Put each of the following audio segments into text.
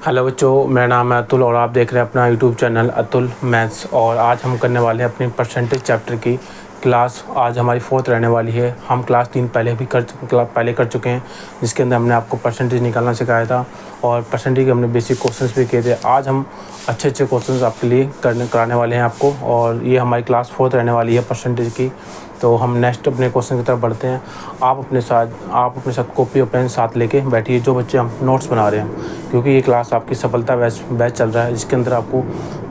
Hello बच्चों, मेरा नाम है अतुल और आप देख रहे हैं अपना यूट्यूब चैनल अतुल मैथ्स। और आज हम करने वाले हैं अपनी परसेंटेज चैप्टर की क्लास। आज हमारी 4th रहने वाली है। हम क्लास 3 पहले कर चुके हैं, जिसके अंदर हमने आपको परसेंटेज निकालना सिखाया था और परसेंटेज के हमने बेसिक क्वेश्चंस भी किए थे। आज हम अच्छे क्वेश्चंस आपके लिए कराने वाले हैं आपको। और ये हमारी क्लास 4th रहने वाली है परसेंटेज की। तो हम नेक्स्ट अपने क्वेश्चन की तरफ बढ़ते हैं। आप अपने साथ कॉपी और पेन साथ लेके बैठिए, जो बच्चे हम नोट्स बना रहे हैं, क्योंकि ये क्लास आपकी सफलता बैच चल रहा है, जिसके अंदर आपको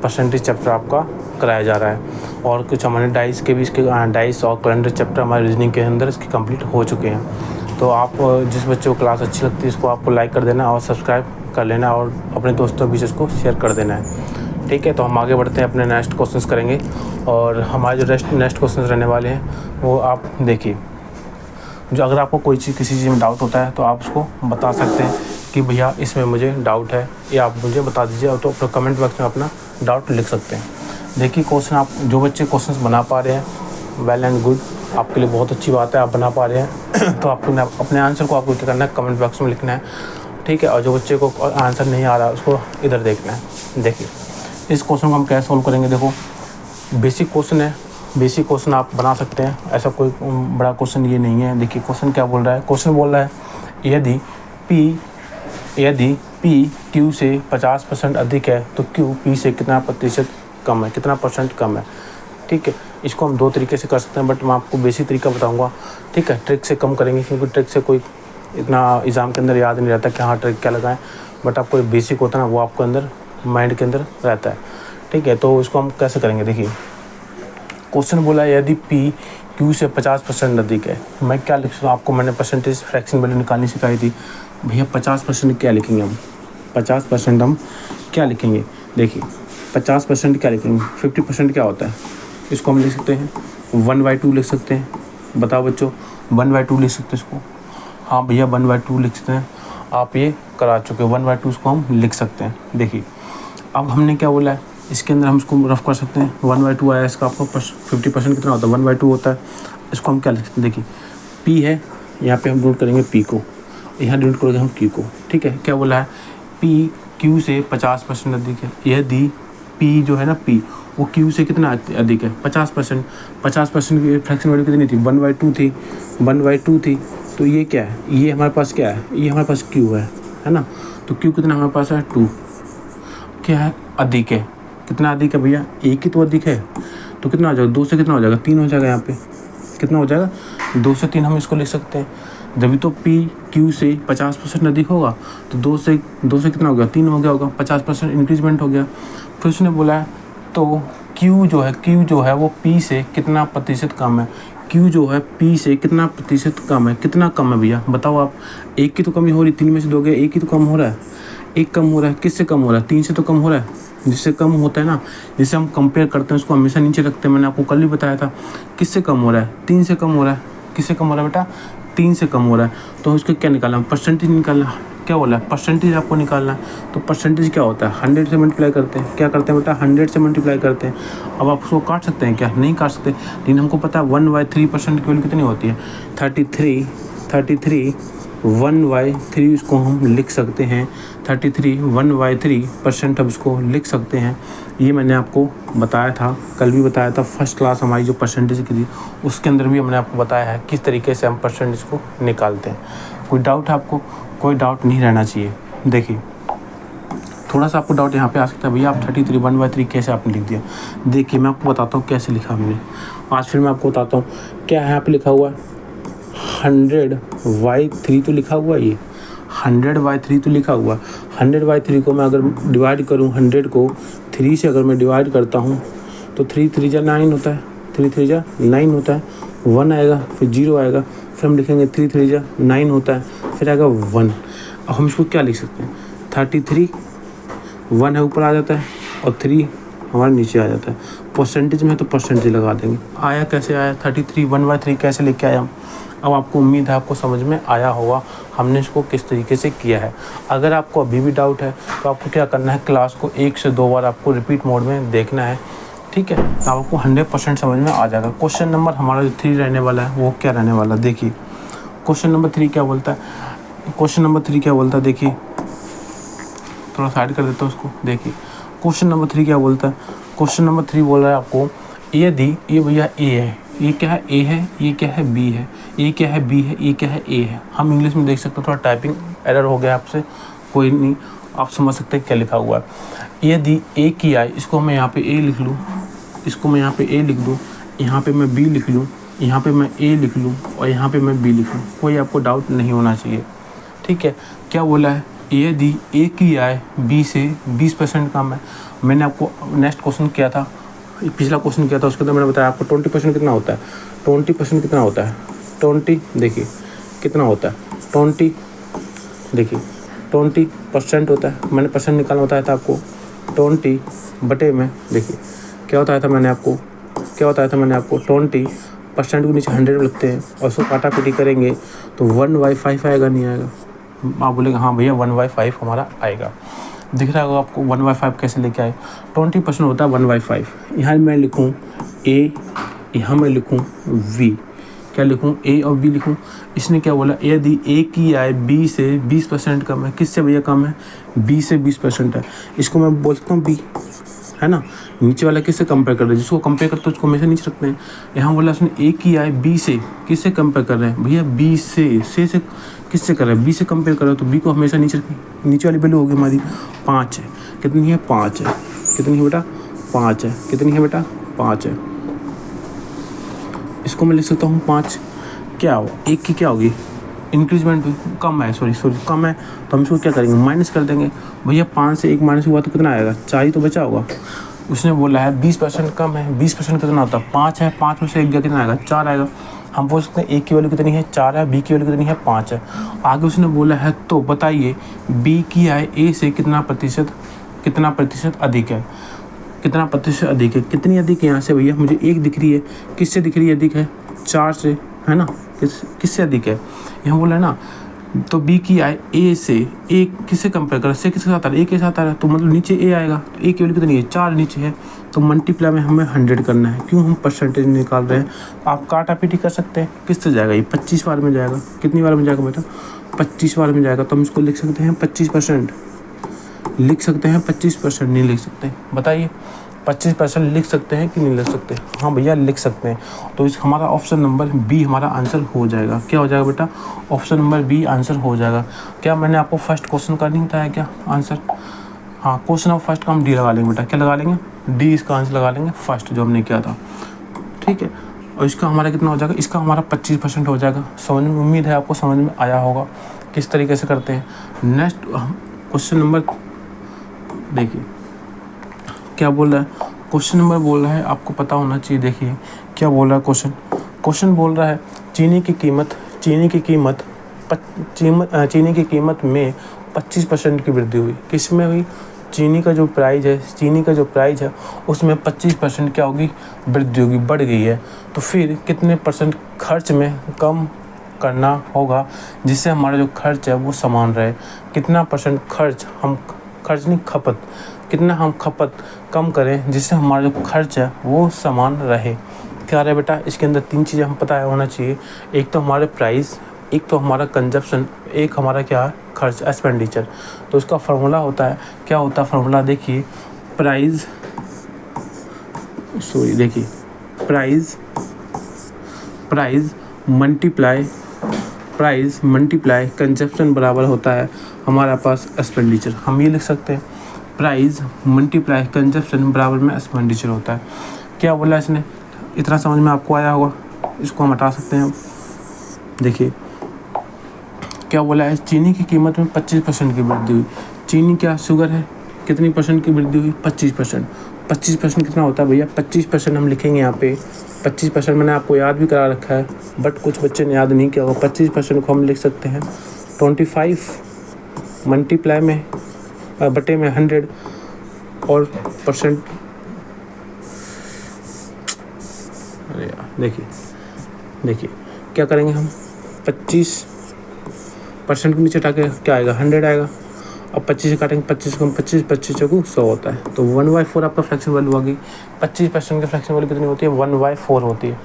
परसेंटेज चैप्टर आपका कराया जा रहा है। और कुछ हमारे डाइस और कैलेंडर चैप्टर हमारे रीजनिंग के अंदर इसके कंप्लीट हो चुके हैं। तो आप जिस बच्चे को क्लास अच्छी लगती है इसको आपको लाइक कर देना और सब्सक्राइब कर लेना और अपने दोस्तों के बीच इसको शेयर कर देना है। ठीक है, तो हम आगे बढ़ते हैं, अपने नेक्स्ट क्वेश्चंस करेंगे। और हमारे जो नेक्स्ट क्वेश्चंस रहने वाले हैं वो आप देखिए। जो अगर आपको कोई किसी चीज़ में डाउट होता है तो आप उसको बता सकते हैं कि भैया इसमें मुझे डाउट है, या आप मुझे बता दीजिए। तो अपना कमेंट बॉक्स में अपना डाउट लिख सकते हैं। देखिए, क्वेश्चन आप जो बच्चे क्वेश्चंस बना पा रहे हैं, वेल एंड गुड, आपके लिए बहुत अच्छी बात है, आप बना पा रहे हैं। तो आपको अपने आंसर को आपको क्या करना है, कमेंट बॉक्स में लिखना है। ठीक है, और जो बच्चे को आंसर नहीं आ रहा उसको इधर देखना है। देखिए, इस क्वेश्चन को हम कैसे सोल्व करेंगे। देखो, बेसिक क्वेश्चन है, बेसिक क्वेश्चन आप बना सकते हैं, ऐसा कोई बड़ा क्वेश्चन ये नहीं है। देखिए क्वेश्चन क्या बोल रहा है। क्वेश्चन बोल रहा है यदि P Q से 50% अधिक है तो Q P से कितना प्रतिशत कम है, कितना परसेंट कम है। ठीक है, इसको हम दो तरीके से कर सकते हैं, बट मैं आपको बेसिक तरीका बताऊंगा। ठीक है, ट्रिक से कम करेंगे, क्योंकि ट्रिक से कोई इतना एग्ज़ाम के अंदर याद नहीं रहता कि हाँ ट्रिक क्या लगाएं। बट आपको बेसिक होता है ना, वो आपको अंदर माइंड के अंदर रहता है। ठीक है, तो इसको हम कैसे करेंगे। देखिए, क्वेश्चन बोला है यदि P Q से 50% अधिक है। मैं क्या लिख सकता हूँ, आपको मैंने परसेंटेज फ्रैक्शन वैल्यू निकालनी सिखाई थी। भैया 50% क्या लिखेंगे हम, 50% हम क्या लिखेंगे। देखिए 50% क्या लिखेंगे, 50% क्या होता है। इसको हम लिख सकते हैं 1/2 लिख सकते हैं। बताओ बच्चों, 1/2 लिख सकते हैं इसको। हाँ भैया 1/2 लिख सकते हैं, आप ये करा चुके हो। 1/2 इसको हम लिख सकते हैं। देखिए, अब हमने क्या बोला है, इसके अंदर हम इसको रफ कर सकते हैं। 1/2 आया, इसका आपको 50% कितना होता है, 1/2 होता है। इसको हम क्या लिख सकते हैं। देखिए P है, यहाँ पे हम डिनोट करेंगे P को, यहाँ डिनोट करेंगे हम Q को। ठीक है, क्या बोला है, P Q से 50% अधिक है। यदि P जो है ना, P वो Q से कितना अधिक है, 50%। 50% की फ्रैक्शन वैल्यू कितनी थी, 1/2 थी, 1/2 थी। तो ये क्या है, ये हमारे पास क्या है, ये हमारे पास Q है ना। तो Q कितना हमारे पास है, 2। क्या है, अधिक है। कितना अधिक है भैया, एक ही तो अधिक है। तो कितना हो जाएगा, 2 से कितना हो जाएगा, 3 हो जाएगा। यहाँ पे कितना हो जाएगा, 2 से 3 हम इसको लिख सकते हैं। जब भी तो P Q से 50% अधिक होगा तो 2 से कितना हो गया, 3 हो गया होगा, 50% इंक्रीजमेंट हो गया। फिर उसने बोला है तो Q जो है वो P से कितना प्रतिशत कम है। Q जो है P से कितना प्रतिशत कम है, कितना कम है भैया बताओ आप। एक की तो कमी हो रही, 3 में से दोगे, एक ही तो कम हो रहा है, एक कम हो रहा है। किससे कम हो रहा है, 3 से तो कम हो रहा है। जिससे कम होता है ना, जिससे हम कंपेयर करते हैं उसको हमेशा नीचे रखते हैं। मैंने आपको कल भी बताया था। किससे कम हो रहा है, 3 से कम हो रहा है। किससे कम हो रहा है बेटा, 3 से कम हो रहा है। तो उसको क्या निकालना, परसेंटेज निकालना। क्या बोला है, परसेंटेज आपको निकालना है। तो परसेंटेज क्या होता है, 100 से मल्टीप्लाई करते हैं। क्या करते हैं बेटा, 100 से मल्टीप्लाई करते हैं। अब आप उसको काट सकते हैं क्या, नहीं काट सकते, लेकिन हमको पता है 1/3% की वैल्यू कितनी होती है, 33 1/3 इसको हम लिख सकते हैं। 33 1/3% अब इसको लिख सकते हैं। ये मैंने आपको बताया था, कल भी बताया था। फर्स्ट क्लास हमारी जो परसेंटेज की थी उसके अंदर भी हमने आपको बताया है किस तरीके से हम परसेंटेज को निकालते हैं। कोई डाउट है आपको, कोई डाउट नहीं रहना चाहिए। देखिए, थोड़ा सा आपको डाउट यहाँ पे आ सकता है, भैया आप 33 1/3 कैसे आपने लिख दिया। देखिए मैं आपको बताता हूँ कैसे लिखा हमने। आज फिर मैं आपको बताता हूँ क्या है। यहाँ पे लिखा हुआ है 100/3 तो लिखा हुआ है, ये 100/3 तो लिखा हुआ। 100/3 को मैं अगर डिवाइड करूँ, 100 को 3 से अगर मैं डिवाइड करता हूँ तो 3 3 जा 9 होता है, 3 3 जा 9 होता है। 1 आएगा, फिर 0 आएगा, फिर हम लिखेंगे 3 3 जा 9 होता है, फिर आएगा 1। अब हम इसको क्या लिख सकते हैं, 33 1 है ऊपर आ जाता है और 3 हमारे नीचे आ जाता है। परसेंटेज में तो परसेंटेज लगा देंगे। आया कैसे आया, 33 1/3 कैसे लेके आया हम। अब आपको उम्मीद है आपको समझ में आया होगा हमने इसको किस तरीके से किया है। अगर आपको अभी भी डाउट है तो आपको क्या करना है, क्लास को 1 से 2 बार आपको रिपीट मोड में देखना है। ठीक है, तो आपको 100% समझ में आ जाएगा। क्वेश्चन नंबर हमारा जो 3 रहने वाला है वो क्या रहने वाला है। देखिए क्वेश्चन नंबर 3 क्या बोलता है, क्वेश्चन नंबर 3 क्या बोलता है। देखिए थोड़ा साइड कर देता हूँ उसको। देखिए क्वेश्चन नंबर 3 क्या बोलता है। क्वेश्चन नंबर 3 बोल रहा है आपको यदि ये भैया ए है, ये क्या है ए है, ये क्या है बी है, ये क्या है बी है, ये क्या है ए है। हम इंग्लिश में देख सकते हैं, थोड़ा टाइपिंग एरर हो गया आपसे, कोई नहीं, आप समझ सकते हैं क्या लिखा हुआ है। यदि ए की आई, इसको मैं यहाँ पे ए लिख लूँ, इसको मैं यहाँ पे ए लिख दूँ, यहाँ पे मैं बी लिख लूँ, यहाँ पे मैं ए लिख लूँ और यहाँ पे मैं बी लिख लूँ, कोई आपको डाउट नहीं होना चाहिए। ठीक है, क्या बोला है, यदि ए की आय बी से 20% कम है। मैंने आपको नेक्स्ट क्वेश्चन किया था, पिछला क्वेश्चन किया था, उसके अंदर मैंने बताया आपको 20% कितना होता है। 20% कितना होता है, 20 देखिए कितना होता है, 20 देखिए 20% होता है। मैंने परसेंट निकालना बताया था आपको, 20 बटे में देखिए क्या बताया था मैंने आपको, क्या बताया था मैंने आपको, 20% को नीचे 100 लगते हैं और उसको काटा पीटी करेंगे तो 1/5 आएगा, नहीं आएगा। आप बोलेंगे हाँ भैया 1/5 हमारा आएगा, दिख रहा होगा आपको 1/5 कैसे लेके आए। 20% होता है 1/5। यहाँ मैं लिखूँ ए, यहाँ मैं लिखूँ वी, क्या लिखूँ ए और बी लिखूँ। इसने क्या बोला, यदि ए की आय बी से 20% कम है। किससे भैया कम है, बी से 20% है। इसको मैं बोल सकता हूँ बी, है ना। नीचे वाला किससे कंपेयर कर रहे हैं, जिसको कंपेयर करते हैं उसको हमेशा नीचे रखते हैं। यहाँ बोला उसने ए की आय बी से, किससे कंपेयर कर रहे हैं भैया, बी से किससे कर रहे हैं, बी से कंपेयर कर रहे हो, तो बी को हमेशा नीचे रखें। नीचे वाली वैल्यू होगी हमारी 5 है, कितनी है 5 है, कितनी है बेटा 5 है, कितनी है बेटा 5 है। इसको मैं लिख सकता हूँ 5, क्या हो एक की क्या होगी इंक्रीजमेंट, कम है, सॉरी कम है, तो हम इसको क्या करेंगे माइनस कर देंगे। भैया 5 से 1 माइनस हुआ तो कितना आएगा, 4 ही तो बचा होगा। उसने बोला है 20% कम है, 20% कितना होता है 5 है, 5 में से 1 गया कितना आएगा 4 आएगा। हम बोल सकते हैं ए की वैल्यू कितनी है 4 है, बी की वैल्यू कितनी है 5 है। आगे उसने बोला है तो बताइए बी की आय ए से कितना प्रतिशत अधिक है, कितना प्रतिशत अधिक है, कितनी अधिक है। यहाँ से भैया मुझे 1 दिख रही है, किससे दिख रही है अधिक है, 4 से, है ना, किससे अधिक है, यहाँ बोला है ना। तो बी की आय ए से, ए किससे कंपेयर कर, से किसके साथ आ रहा है, ए के साथ आ रहा है, तो मतलब नीचे ए आएगा, तो ए की वैल्यू कितनी है 4 नीचे है, तो मल्टीप्लाई में हमें 100 करना है। क्यों, हम परसेंटेज निकाल रहे हैं। आप काटा पीटी कर सकते हैं, किससे जाएगा ये 25 बार में जाएगा, कितनी बार में जाएगा बेटा 25 बार में जाएगा। तो हम इसको लिख सकते हैं 25%, लिख सकते हैं 25%, नहीं लिख सकते, बताइए 25% लिख सकते हैं कि नहीं लिख सकते। हाँ भैया लिख सकते हैं, तो इस हमारा ऑप्शन नंबर बी हमारा आंसर हो जाएगा। क्या हो जाएगा बेटा, ऑप्शन नंबर बी आंसर हो जाएगा। क्या मैंने आपको फर्स्ट क्वेश्चन का नहीं बताया क्या आंसर, हाँ क्वेश्चन ऑफ फर्स्ट का हम डी लगा लेंगे बेटा, क्या लगा लेंगे डी, इसका आंसर लगा लेंगे फर्स्ट जो हमने किया था। ठीक है, और इसका हमारा कितना हो जाएगा, इसका हमारा 25% हो जाएगा। समझ में, उम्मीद है आपको समझ में आया होगा किस तरीके से करते हैं। नेक्स्ट क्वेश्चन नंबर देखिए क्या बोल रहा है, क्वेश्चन नंबर बोल रहा है, आपको पता होना चाहिए। देखिए क्या बोल रहा है क्वेश्चन बोल रहा है चीनी की कीमत में 25% की वृद्धि हुई। किस में हुई, चीनी का जो प्राइस है उसमें 25% क्या होगी, वृद्धि होगी, बढ़ गई है। तो फिर कितने परसेंट खर्च में कम करना होगा जिससे हमारा जो खर्च है वो समान रहे। कितना परसेंट कितना हम खपत कम करें जिससे हमारा जो खर्च है वो समान रहे। क्या रहे बेटा, इसके अंदर 3 चीज़ें हम पता होना चाहिए। एक तो हमारे प्राइस, एक तो हमारा कंजप्शन, एक हमारा क्या है खर्च एक्सपेंडिचर। तो उसका फार्मूला होता है, क्या होता है फार्मूला, देखिए प्राइस मल्टीप्लाई कंजप्शन बराबर होता है हमारा पास एक्सपेंडिचर। हम ये लिख सकते हैं प्राइस मल्टीप्लाई कंजप्शन बराबर में एक्सपेंडिचर होता है। क्या बोला इसने, इतना समझ में आपको आया होगा, इसको हम हटा सकते हैं। देखिए क्या बोला है, चीनी की कीमत में 25% की वृद्धि हुई। चीनी क्या शुगर है, कितनी परसेंट की वृद्धि हुई 25%। 25% कितना होता है भैया, 25% हम लिखेंगे यहाँ पे। 25% मैंने आपको याद भी करा रखा है, बट कुछ बच्चे ने याद नहीं किया होगा। 25% को हम लिख सकते हैं 25 मल्टीप्लाई में बटे में 100 और परसेंट। अरे यार देखिए क्या करेंगे हम, 25% के नीचे हटा के क्या आएगा 100 आएगा। अब 25 से काटेंगे, 25 कम 25, 25 चौकू 100 होता है। तो 1/4 आपका फ्रैक्शन वैल्यू आ गई। 25% की फ्रैक्शन वैल्यू कितनी होती है? 1/4 होती है।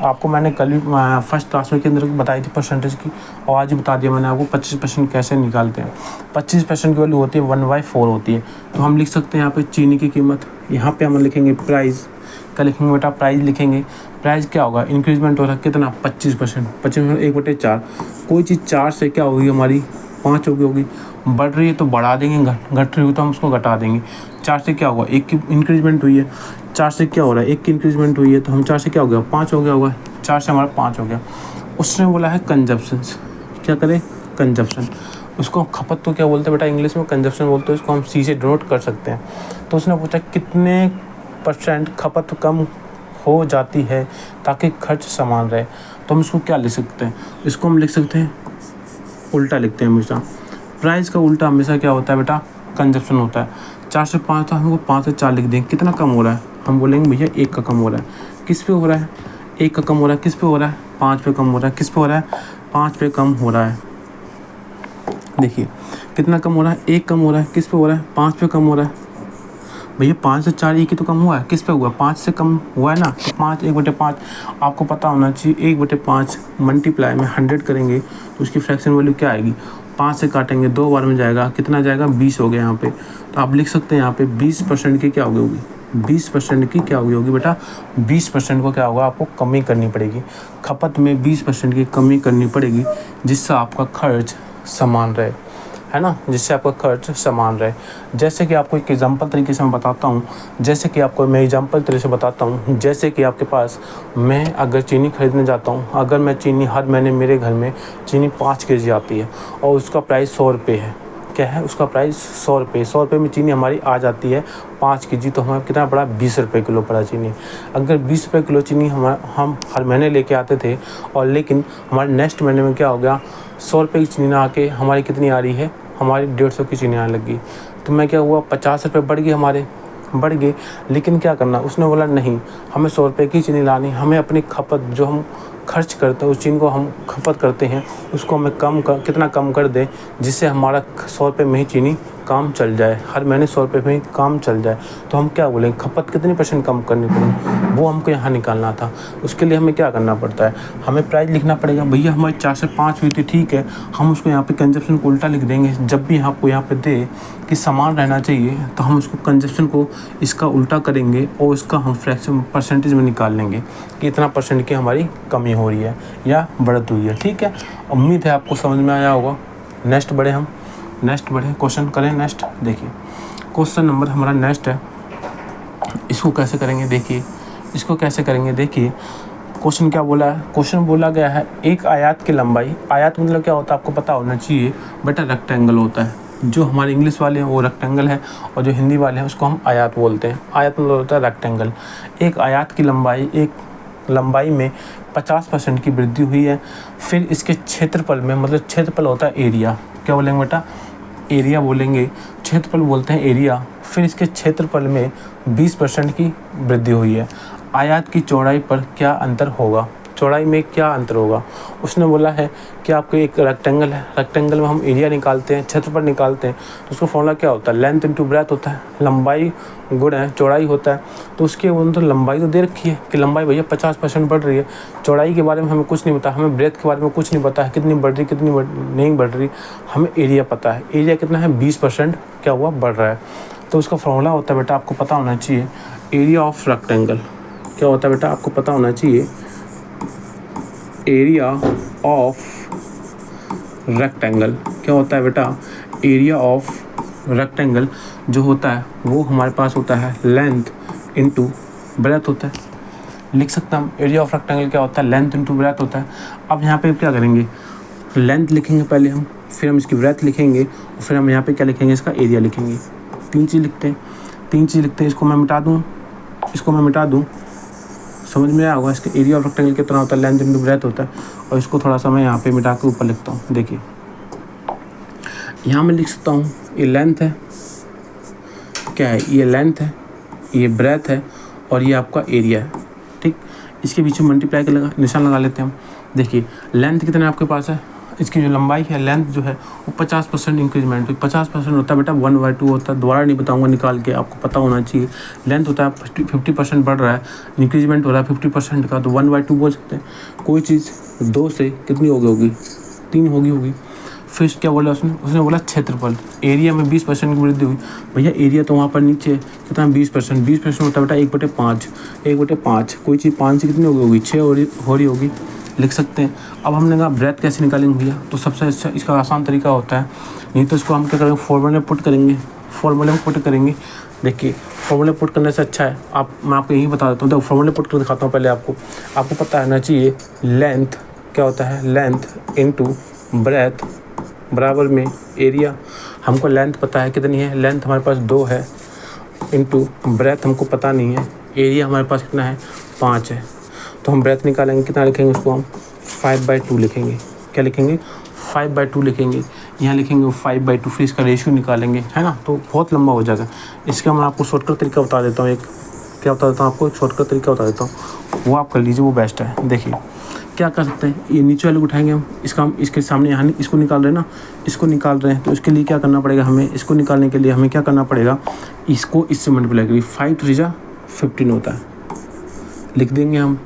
आपको मैंने कल भी फर्स्ट क्लास में के अंदर बताई थी परसेंटेज की, और आज बता दिया मैंने आपको 25% कैसे निकालते हैं। 25% की वैल्यू होती है 1/4 होती है। तो हम लिख सकते हैं यहाँ पे चीनी की कीमत, यहाँ पे हम लिखेंगे प्राइस। क्या लिखेंगे बेटा? प्राइस लिखेंगे। प्राइस क्या होगा? इंक्रीजमेंट हो रहा है कितना? 25%। 25% 1/4। कोई चीज़ 4 से क्या होगी हमारी? 5 होगी। बढ़ रही है तो बढ़ा देंगे, घट रही हो तो हम उसको घटा देंगे। 4 से क्या होगा? 1 की इंक्रीजमेंट हुई है। 4 से क्या हो रहा है? 1 की इंक्रीजमेंट हुई है, तो हम 4 से क्या हो गया? 5 हो गया होगा। 4 से हमारा 5 हो गया। उसने बोला है कंजप्शन। क्या करें? कंजप्शन। उसको खपत तो क्या बोलते हैं बेटा? इंग्लिश में कंजप्शन बोलते हैं। उसको हम सी से डिनोट कर सकते हैं। तो उसने पूछा कितने % खपत कम हो जाती है ताकि खर्च समान रहे। तो हम इसको क्या लिख सकते हैं? इसको हम लिख सकते हैं, उल्टा लिखते हैं हमेशा। प्राइस का उल्टा हमेशा क्या होता है बेटा? कंजप्शन होता है। 4 से 5 था, हमको 5 से 4 लिख देंगे। कितना कम हो रहा है? हम बोलेंगे भैया 1 का कम हो रहा है। किस पे हो रहा है? 1 का कम हो रहा है। किस पे हो रहा है? 5 पे कम हो रहा है। किस पे हो रहा है? 5 पे कम हो रहा है। देखिए कितना कम हो रहा है? 1 कम हो रहा है। किस पे हो रहा है? 5 पे कम हो रहा है। भैया 5 से 4 1 ही तो कम हुआ है। किस पे हुआ? 5 से कम हुआ है ना। तो 5 1/5 आपको पता होना चाहिए। 1/5 मल्टीप्लाई में 100 करेंगे तो उसकी फ्रैक्शन वैल्यू क्या आएगी? 5 से काटेंगे 2 बार में जाएगा, कितना जाएगा? 20 हो गया यहाँ पे। तो आप लिख सकते हैं यहाँ पे 20% की क्या होगी? 20% की क्या होगी बेटा? 20% को क्या होगा? आपको कमी करनी पड़ेगी। खपत में 20% की कमी करनी पड़ेगी, जिससे आपका खर्च समान रहे, है ना, जिससे आपका खर्च समान रहे। जैसे कि आपको एक एग्जांपल तरीके से मैं बताता हूँ। जैसे कि आपको मैं एग्जांपल तरीके से बताता हूँ। जैसे कि आपके पास, मैं अगर चीनी खरीदने जाता हूँ, अगर मैं चीनी हर महीने मेरे घर में चीनी 5 kg आती है और उसका प्राइस 100 रुपये है। क्या है उसका प्राइस? 100 रुपये। 100 रुपये में चीनी हमारी आ जाती है 5 kg, तो हमें कितना पड़ा? 20 रुपये किलो पड़ा चीनी। अगर 20 रुपये किलो चीनी हम हर महीने लेके आते थे, और लेकिन हमारे नेक्स्ट महीने में क्या हो गया? 100 रुपये की चीनी ना आके हमारी कितनी आ रही है? हमारी 150 की चीनी आने लगी। तो मैं क्या हुआ? 50 रुपये बढ़ गए हमारे, बढ़ गए। लेकिन क्या करना? उसने बोला नहीं, हमें 100 रुपये की चीनी लानी। हमें अपनी खपत, जो हम खर्च करते हैं, उस चीनी को हम खपत करते हैं, उसको हमें कितना कम कर दें, जिससे हमारा 100 रुपये में ही चीनी काम चल जाए, हर महीने 100 रुपये में ही काम चल जाए। तो हम क्या बोलेंगे? खपत कितनी % कम करनी पड़ेगी, वो हमको यहाँ निकालना था। उसके लिए हमें क्या करना पड़ता है? हमें प्राइस लिखना पड़ेगा। भैया हमारी 4 से 5 हुई थी, ठीक है, हम उसको यहाँ पे कंजप्शन को उल्टा लिख देंगे। जब भी आपको यहाँ पे दे कि समान रहना चाहिए, तो हम उसको कंजप्शन को इसका उल्टा करेंगे और इसका हम फ्रैक्शन परसेंटेज में निकाल लेंगे कि इतना % की हमारी कमी हो रही है या बढ़त हुई है। ठीक है, उम्मीद है आपको समझ में आया होगा। नेक्स्ट बढ़े क्वेश्चन करें। नेक्स्ट देखिए, क्वेश्चन नंबर हमारा नेक्स्ट है। इसको कैसे करेंगे? देखिए इसको कैसे करेंगे। देखिए क्वेश्चन क्या बोला है? क्वेश्चन बोला गया है एक आयत की लंबाई, आयत मतलब क्या होता है आपको पता होना चाहिए बेटा, रेक्टेंगल होता है। जो हमारे इंग्लिश वाले हैं वो रेक्टेंगल है, और जो हिंदी वाले हैं उसको हम आयत बोलते हैं। आयत मतलब होता है रेक्टेंगल। एक आयत की लंबाई में 50% की वृद्धि हुई है। फिर इसके क्षेत्रफल में, मतलब क्षेत्रफल होता है एरिया, क्या बोलेंगे बेटा? एरिया बोलेंगे, क्षेत्रफल बोलते हैं एरिया। फिर इसके क्षेत्रफल में 20% की वृद्धि हुई है। आयत की चौड़ाई पर क्या अंतर होगा? चौड़ाई में क्या अंतर होगा? उसने बोला है कि आपको एक रेक्टेंगल है, रेक्टेंगल में हम एरिया निकालते हैं, क्षेत्रफल निकालते हैं, तो उसका फॉर्मूला क्या होता है? लेंथ इंटू ब्रेथ होता है। लंबाई गुणा चौड़ाई होता है। तो उसके अंदर लंबाई तो दे रखी है कि लंबाई भैया 50% बढ़ रही है। चौड़ाई के बारे में हमें कुछ नहीं पता, हमें ब्रेथ के बारे में कुछ नहीं पता है, कितनी बढ़ रही कितनी नहीं बढ़ रही। हमें एरिया पता है। एरिया कितना है? 20% क्या हुआ? बढ़ रहा है। तो उसका फॉर्मूला होता है बेटा, आपको पता होना चाहिए, एरिया ऑफ रेक्टेंगल। क्या होता है बेटा? आपको पता होना चाहिए, एरिया ऑफ रेक्टेंगल। क्या होता है बेटा? एरिया ऑफ रेक्टेंगल जो होता है वो हमारे पास होता है लेंथ इंटू ब्रेथ होता है। लिख सकते हैं हम, एरिया ऑफ रेक्टेंगल क्या होता है? लेंथ इंटू ब्रेथ होता है। अब यहाँ पे क्या करेंगे? लेंथ लिखेंगे पहले हम, फिर हम इसकी ब्रेथ लिखेंगे, और फिर हम यहाँ पे क्या लिखेंगे? इसका एरिया लिखेंगे। 3 चीज़ लिखते हैं। इसको मैं मिटा दूँ, समझ में आया होगा। इसका एरिया ऑफ रेक्टेंगल कितना होता है? लेंथ इंटू ब्रेथ होता है। और इसको थोड़ा सा मैं यहाँ पे मिटा के ऊपर लिखता हूँ। देखिए यहाँ मैं लिख सकता हूँ, ये लेंथ है, क्या है? ये लेंथ है, ये ब्रेथ है, और ये आपका एरिया है। ठीक, इसके बीच में मल्टीप्लाई का निशान लगा लेते हैं हम। देखिए लेंथ कितना है आपके पास है? इसकी जो लंबाई है, लेंथ जो है वो 50% इंक्रीजमेंट हुई। 50% होता है बेटा 1/2 होता है, दोबारा नहीं बताऊंगा, निकाल के आपको पता होना चाहिए। लेंथ होता है 50% बढ़ रहा है, इंक्रीजमेंट हो रहा है 50% का, तो 1/2 बोल सकते हैं। कोई चीज़ 2 से कितनी होगी 3 होगी। फिर क्या बोला उसने बोला क्षेत्रफल, एरिया में 20% की वृद्धि हुई। भैया एरिया तो वहाँ पर नीचे कितना 20%, 20% होता है बेटा 1/5, 1/5। कोई चीज़ 5 से कितनी होगी 6 हो रही होगी, लिख सकते हैं। अब हमने कहा ब्रेथ कैसे निकालेंगे भैया, तो सबसे अच्छा इसका आसान तरीका होता है, नहीं तो इसको हम क्या करेंगे, फॉर्मूले में पुट करेंगे। देखिए फॉर्मूले पुट करने से अच्छा है, मैं आपको यही बता देता हूँ। देखो फॉर्मूले पुट कर दिखाता हूँ पहले आपको पता रहना चाहिए। लेंथ क्या होता है, लेंथ इंटू ब्रेथ बराबर में एरिया। हमको लेंथ पता है कितनी है, लेंथ हमारे पास 2 है, इंटू ब्रेथ हमको पता नहीं है, एरिया हमारे पास कितना है 5 है। तो हम ब्रेथ निकालेंगे, कितना लिखेंगे उसको हम 5/2 लिखेंगे। क्या लिखेंगे 5/2 लिखेंगे। यहाँ लिखेंगे 5/2, फिर इसका रेशियो निकालेंगे, है ना, तो बहुत लंबा हो जाएगा। इसका मैं आपको शॉर्टकट तरीका बता देता हूँ, एक शॉर्टकट तरीका बता देता हूँ, वो आप कर लीजिए, वो बेस्ट है। देखिए क्या कर सकते हैं, ये नीचे वाले उठाएंगे हम, इसके सामने यहाँ इसको निकाल रहे हैं ना, इसको निकाल रहे हैं, तो इसके लिए क्या करना पड़ेगा हमें, इसको निकालने के लिए हमें क्या करना पड़ेगा, इसको इससे मल्टीप्लाई करिए। 5 3 जा 15 होता है, लिख देंगे हम।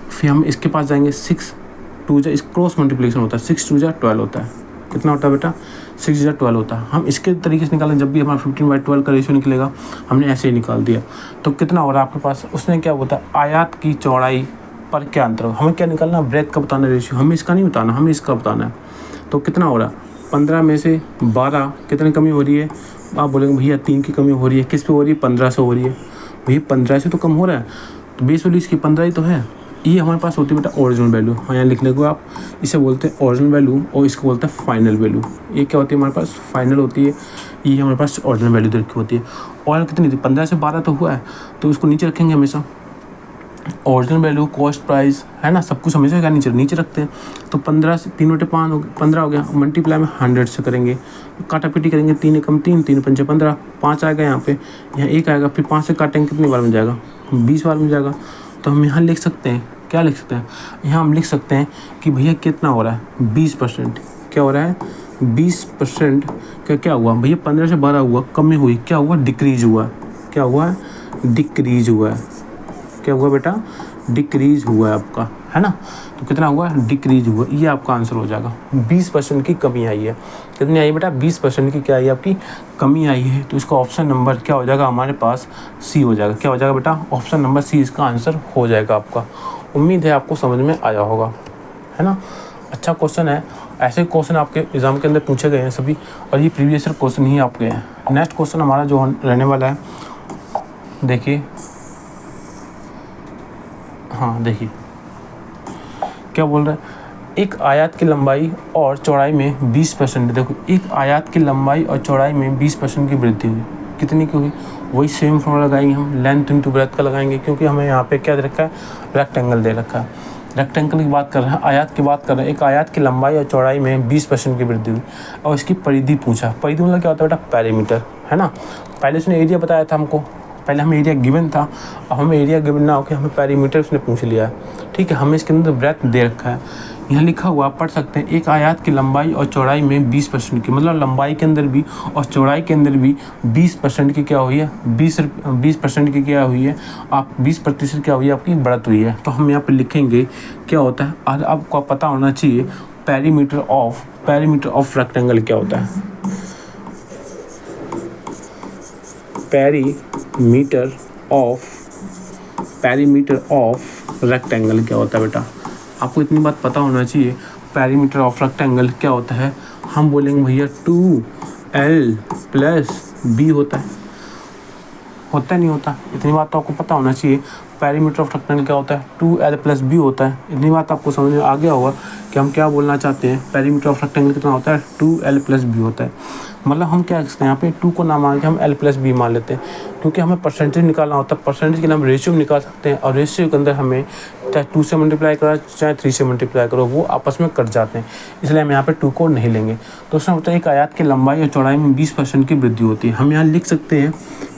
फिर हम इसके पास जाएंगे, 6 2 जा, इस क्रॉस मल्टीप्लिकेशन होता है, 6 2 जा 12 होता है। कितना होता है बेटा 6 जा 12 होता है। हम इसके तरीके से निकालें, जब भी हमारा 15/12 का रेशियो निकलेगा, हमने ऐसे ही निकाल दिया। तो कितना हो रहा है आपके पास, उसने क्या होता है, आयत की चौड़ाई पर क्या अंतर, हमें क्या निकालना, ब्रेथ का बताना रेशियो, हमें इसका नहीं बताना, हमें इसका बताना है। तो कितना हो रहा है, 15 में से 12 कितनी कमी हो रही है, आप बोलेंगे भैया 3 की कमी हो रही है, किस पे हो रही है, 15 से हो रही है। भैया 15 से तो कम हो रहा है, तो बेस वैल्यू इसकी 15 ही तो है। ये हमारे पास होती है बेटा ओरिजिनल वैल्यू, हाँ यहाँ लिखने को आप इसे बोलते हैं ओरिजिनल वैल्यू, और इसको बोलते हैं फाइनल वैल्यू। ये क्या होती है हमारे पास, फाइनल होती है, ये हमारे पास ओरिजिनल वैल्यू रखी होती है। और कितनी थी, 15 से 12 तो हुआ है, तो इसको नीचे रखेंगे हमेशा। ओरिजिनल वैल्यू, कॉस्ट प्राइस, है ना, सब कुछ हमेशा क्या नीचे रखते हैं। तो 15 से 3/5 हो गया, 15 हो गया, मल्टीप्लाई में 100 से करेंगे, काटा पीटी करेंगे, 3 एकम 3, 3 पंचे 15, 5 आएगा यहाँ पे, यहाँ 1 आएगा, फिर 5 से काटेंगे, कितनी बार में जाएगा, 20 बार में जाएगा। तो हम यहाँ लिख सकते हैं, क्या लिख सकते हैं, यहाँ हम लिख सकते हैं कि भैया कितना हो रहा है 20%। क्या हो रहा है 20% का, क्या हुआ भैया 15 से 12 हुआ, कमी हुई, क्या हुआ डिक्रीज हुआ, क्या हुआ डिक्रीज हुआ है, क्या हुआ बेटा डिक्रीज हुआ है आपका, है ना। तो कितना हुआ डिक्रीज हुआ, ये आपका आंसर हो जाएगा। 20% की कमी आई है, कितनी आई बेटा 20% की क्या आई आपकी कमी आई है। तो इसका ऑप्शन नंबर क्या हो जाएगा हमारे पास, सी हो जाएगा। क्या हो जाएगा बेटा, ऑप्शन नंबर सी इसका आंसर हो जाएगा आपका। उम्मीद है आपको समझ में आया होगा, है ना। अच्छा क्वेश्चन है, ऐसे क्वेश्चन आपके एग्जाम के अंदर पूछे गए हैं सभी, और ये प्रीवियस ईयर क्वेश्चन ही आपके हैं। नेक्स्ट क्वेश्चन हमारा जो रहने वाला है, देखिए, हाँ देखिए क्या बोल रहा है, एक आयत की लंबाई और चौड़ाई में 20%, देखो एक आयत की लंबाई और चौड़ाई में 20% की वृद्धि हुई, कितनी की हुई, वही सेम फॉर्मूला लगाएंगे हम, लेंथ इंटू ब्रेथ का लगाएंगे, क्योंकि हमें यहाँ पे क्या दे रखा है, रेक्टेंगल दे रखा है। रेक्टेंगल की बात कर रहे हैं, आयत की बात कर रहे हैं। एक आयत की लंबाई और चौड़ाई में 20% की वृद्धि हुई, और इसकी परिधि पूछा। परिधि मतलब क्या होता है बेटा, पैरीमीटर, है ना। पहले उसने एरिया बताया था हमको, पहले हमें एरिया गिवन था, अब हमें एरिया गिवन ना होकर हमें पैरीमीटर उसने पूछ लिया है, ठीक है। हमें इसके अंदर ब्रेथ दे रखा है, यहाँ लिखा हुआ पढ़ सकते हैं, एक आयत की लंबाई और चौड़ाई में 20% की, मतलब लंबाई के अंदर भी और चौड़ाई के अंदर भी 20% की क्या हुई है, 20% की क्या हुई है, आप 20% क्या हुई है, आपकी बढ़त हुई है। तो हम यहाँ पे लिखेंगे क्या होता है, आज आपको पता होना चाहिए पैरीमीटर ऑफ रेक्टेंगल क्या होता है। पैरीमीटर ऑफ रेक्टेंगल क्या होता है बेटा, आपको इतनी बात पता होना चाहिए। पैरीमीटर ऑफ रेक्टेंगल क्या होता है, हम बोलेंगे भैया 2L + B होता है नहीं होता, इतनी बात तो आपको पता होना चाहिए। पैरीमीटर ऑफ रेक्टेंगल क्या होता है, 2L + B होता है। इतनी बात आपको समझ में आ गया होगा कि हम क्या बोलना चाहते हैं। पैरीमीटर ऑफ रेक्टेंगल कितना होता है, 2L + B होता है। मतलब हम क्या करते हैं, यहाँ पे 2 को ना मान के हम L + B मान लेते हैं, क्योंकि हमें परसेंटेज निकालना होता है। परसेंटेज के लिए हम रेशियो निकाल सकते हैं, और रेशियो के अंदर हमें चाहे 2 से मल्टीप्लाई करो चाहे 3 से मल्टीप्लाई करो, वो आपस में कट जाते हैं, इसलिए हम यहाँ पे 2 को नहीं लेंगे। तो उसमें होता है एक आयत की लंबाई और चौड़ाई में 20% की वृद्धि होती है। हम यहाँ लिख सकते हैं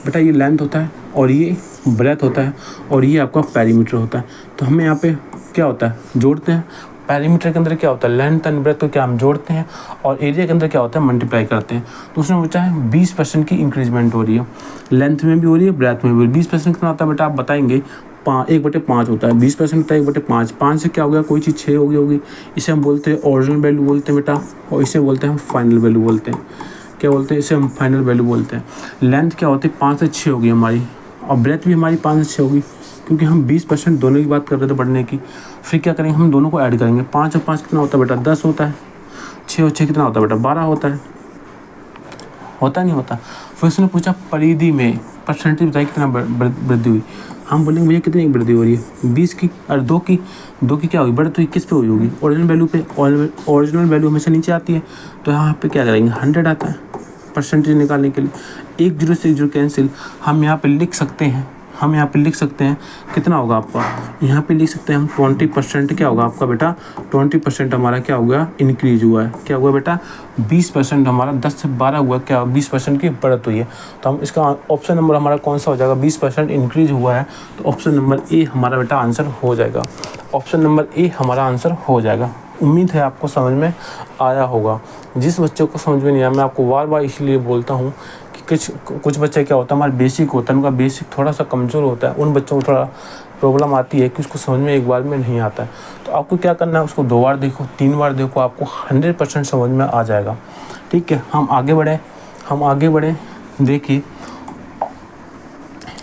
बेटा, ये लेंथ होता है और ये ब्रेथ होता है और ये आपका पैरीमीटर होता है। तो हमें यहाँ पे क्या होता है, जोड़ते हैं, पेरीमीटर के अंदर क्या होता है, लेंथ एंड ब्रेथ को क्या हम जोड़ते हैं और एरिया के अंदर क्या होता है, मल्टीप्लाई करते हैं। तो उसने पूछा है 20% की इंक्रीजमेंट हो रही है, लेंथ में भी हो रही है, ब्रेथ में भी हो रही है। 20% कितना होता है बेटा, आप बताएंगे 1/5 होता है। 20% होता है 1/5। 5 से क्या हो गया, कोई चीज़ 6 हो गई होगी, इसे हम बोलते हैं ओरिजिनल वैल्यू बोलते हैं बेटा, और इसे बोलते हैं हम फाइनल वैल्यू बोलते हैं। क्या बोलते हैं, इसे हम फाइनल वैल्यू बोलते हैं। लेंथ क्या होती है, 5 से 6 होगी हमारी, और ब्रेथ भी हमारी 5 से 6 होगी, क्योंकि हम 20% दोनों की बात कर रहे थे बढ़ने की। फिर क्या करेंगे, हम दोनों को ऐड करेंगे। 5 और 5 कितना होता है बेटा, 10 होता है। 6 और 6 कितना होता है बेटा, 12 होता है। होता नहीं होता। फिर उसने पूछा परिधि में परसेंटेज बताइए कितना वृद्धि हुई। हम बोलेंगे भैया कितनी वृद्धि हो रही है, 20 की, और 2 की क्या होगी, बढ़त हुई किस पे हुई होगी, ओरिजिनल वैल्यू पे। ओरिजिनल वैल्यू हमेशा नीचे आती है, तो यहाँ पे क्या करेंगे, 100 आता है परसेंटेज निकालने के लिए। 1 0 से 1 0 कैंसिल। हम यहाँ पे लिख सकते हैं कितना होगा आपका, यहाँ पे लिख सकते हैं हम 20% क्या होगा आपका बेटा, 20% हमारा क्या हुआ, इंक्रीज हुआ है। क्या हुआ बेटा, 20% हमारा 10 से 12 हुआ, क्या 20% की बढ़त हुई है। तो हम इसका ऑप्शन नंबर हमारा कौन सा हो जाएगा, 20% इंक्रीज हुआ है, तो ऑप्शन नंबर ए हमारा बेटा आंसर हो जाएगा। ऑप्शन नंबर ए हमारा आंसर हो जाएगा। उम्मीद है आपको समझ में आया होगा। जिस बच्चों को समझ में नहीं आया, मैं आपको बार बार इसलिए बोलता हूँ कि कुछ बच्चे क्या होता है, हमारा बेसिक होता है, उनका बेसिक थोड़ा सा कमज़ोर होता है, उन बच्चों को थोड़ा प्रॉब्लम आती है कि उसको समझ में एक बार में नहीं आता है। तो आपको क्या करना है, उसको 2 बार देखो, 3 बार देखो, आपको 100% समझ में आ जाएगा। ठीक है, हम आगे बढ़े। देखिए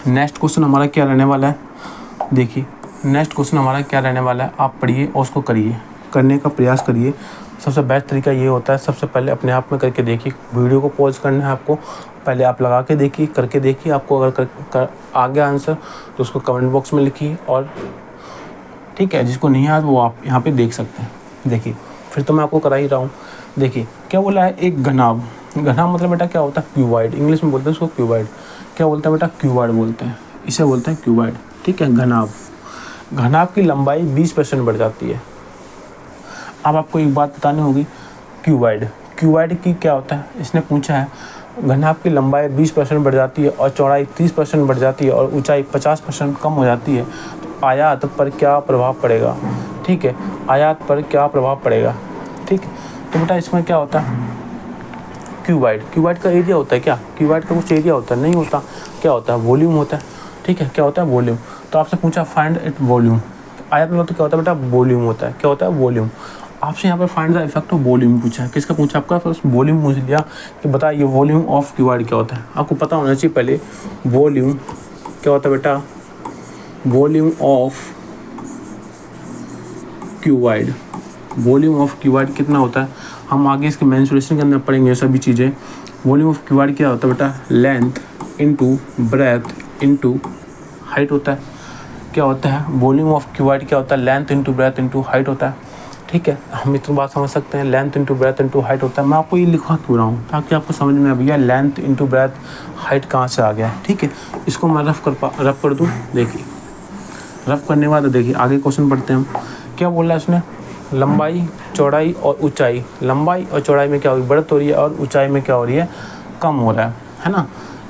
नेक्स्ट क्वेश्चन हमारा क्या रहने वाला है, आप पढ़िए और उसको करने का प्रयास करिए। सबसे बेस्ट तरीका ये होता है, सबसे पहले अपने आप में करके देखिए। वीडियो को पॉज करना है आपको, पहले आप लगा के देखिए, करके देखिए। आपको अगर आ गया आंसर तो उसको कमेंट बॉक्स में लिखिए, और ठीक है, जिसको नहीं आया वो आप यहाँ पे देख सकते हैं। देखिए फिर तो मैं आपको करा ही रहा हूँ। देखिए क्या बोला है, एक घनाभ मतलब बेटा क्या होता है, क्यूबॉइड, इंग्लिश में बोलते हैं उसको क्यूबॉइड। क्या बोलते हैं बेटा, क्यूबॉइड बोलते हैं, इसे बोलते हैं क्यूबॉइड। ठीक है, घनाभ की लंबाई 20% बढ़ जाती है। अब आपको एक बात बतानी होगी, क्यूबॉइड की क्या होता है, इसने पूछा है घनाभ की लंबाई 20% बढ़ जाती है और चौड़ाई 30% बढ़ जाती है और ऊंचाई 50% कम हो जाती है, तो आयात पर क्या प्रभाव पड़ेगा। ठीक है, आयात पर क्या प्रभाव पड़ेगा। ठीक है, तो बेटा इसमें क्या होता है, क्यूबॉइड का एरिया होता है क्या, क्यूबॉइड का कुछ एरिया होता है, नहीं होता। क्या होता है, वॉल्यूम होता है। ठीक है, क्या होता है, वॉल्यूम। तो आपसे पूछा फाइंड इट वॉल्यूम, आयत मतलब तो क्या होता है बेटा, वॉल्यूम होता है। क्या होता है, वॉल्यूम। आपसे यहाँ पर find the effect of volume पूछा है। किसका पूछा, आपका फर्स्ट वॉल्यूम पूछ लिया कि बताइए वॉल्यूम ऑफ क्यूबॉइड क्या होता है। आपको पता होना चाहिए पहले वॉल्यूम क्या होता है बेटा, volume of cuboid. Volume of cuboid कितना होता है, हम आगे इसके मेंसुरेशन के अंदर पढ़ेंगे सभी चीज़ें। वॉल्यूम ऑफ क्यूबॉइड क्या होता है बेटा, length into breadth into height होता है। क्या होता है, वॉल्यूम ऑफ क्यूबॉइड क्या होता है, length into breadth into height होता है। ठीक है, हम इतनी बात समझ सकते हैं, length into breadth into height होता है। मैं आपको ये लिखा क्यों रहा हूँ, ताकि आपको समझ में आ भैया लेंथ इनटू ब्रेथ हाइट कहाँ से आ गया। ठीक है, इसको मैं रफ कर दूँ। देखिए रफ करने के बाद देखिए आगे क्वेश्चन पढ़ते हैं हम। क्या बोल रहा है उसने, लंबाई चौड़ाई और ऊंचाई, लंबाई और चौड़ाई में क्या हो रही है, बढ़त हो रही है, और ऊंचाई में क्या हो रही है, कम हो रहा है ना।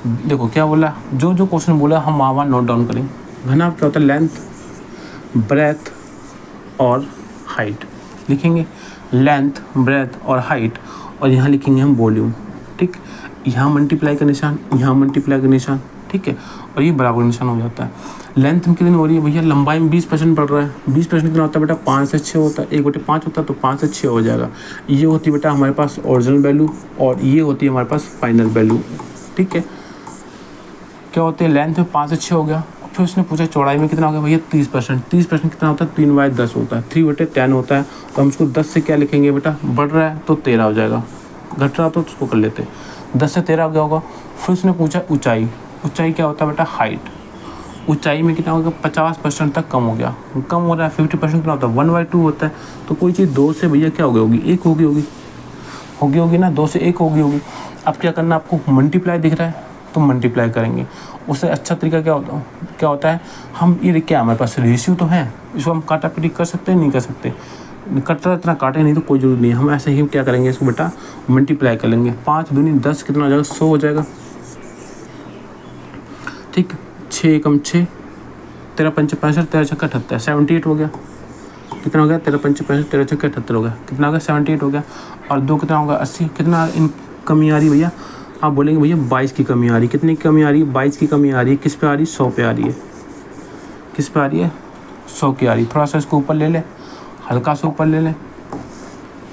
देखो क्या बोला, जो क्वेश्चन बोला हम वहाँ नोट डाउन करेंगे। घनाभ क्या होता है, लेंथ ब्रेथ और हाइट लिखेंगे, लेंथ ब्रेथ और हाइट, और यहाँ लिखेंगे हम वॉल्यूम। ठीक, यहाँ मल्टीप्लाई का निशान, यहाँ मल्टीप्लाई का निशान। ठीक है, और ये बराबर निशान हो जाता है। लेंथ में कितनी हो रही है भैया, लंबाई में 20% बढ़ रहा है। 20% कितना होता है बेटा, 5 से 6 होता है। 1/5 होता है तो 5 से 6 हो जाएगा। ये होती है बेटा हमारे पास ओरिजिनल वैल्यू, और ये होती है हमारे पास फाइनल वैल्यू। ठीक है, क्या होते हैं, लेंथ में 5 से 6 हो गया। फिर उसने पूछा चौड़ाई में कितना हो गया भैया, 30%। 30% कितना होता है, 3/10 होता है, 3/10 होता है। तो हम उसको 10 से क्या लिखेंगे बेटा, बढ़ रहा है तो 13 हो जाएगा, घट रहा तो उसको कर लेते, 10 से 13 हो गया होगा। फिर उसने पूछा ऊंचाई क्या होता है बेटा, हाइट। ऊंचाई में कितना हो गया, 50% तक कम हो गया, कम हो रहा है। 50% कितना होता है, 1/2 होता है। तो कोई चीज़ 2 से भैया क्या होगी, 1 होगी ना, 2 से 1 होगी। अब क्या करना, आपको मल्टीप्लाई दिख रहा है तो मल्टीप्लाई करेंगे। उससे अच्छा तरीका क्या होता है, हम ये क्या हमारे पास रेशियो तो है, इसको हम काटा पीटी कर सकते हैं, नहीं कर सकते, कटरा इतना काटे नहीं तो कोई जरूरत नहीं है। हम ऐसे ही क्या करेंगे, इसको बेटा मल्टीप्लाई कर लेंगे। 5 दूनी 10 कितना हो जाएगा, 100 हो जाएगा। ठीक, 6 एकम 6, 13 पंचे 65, 13 छक्का 78, 78 हो गया। कितना हो गया 13 पंचे 65, 13 छक्के 78 हो गया, कितना हो गया 78 हो गया। और 2 कितना होगा 80, कितना इन कमी आ रही भैया, आप बोलेंगे भैया 22 की कमी आ रही, कितनी की कमी आ रही है 22 की कमी आ रही है, किस पे आ रही है 100 पे आ रही है, किस पे आ रही है 100 की आ रही है। थोड़ा सा इसको ऊपर ले लें, हल्का सा ऊपर ले लें,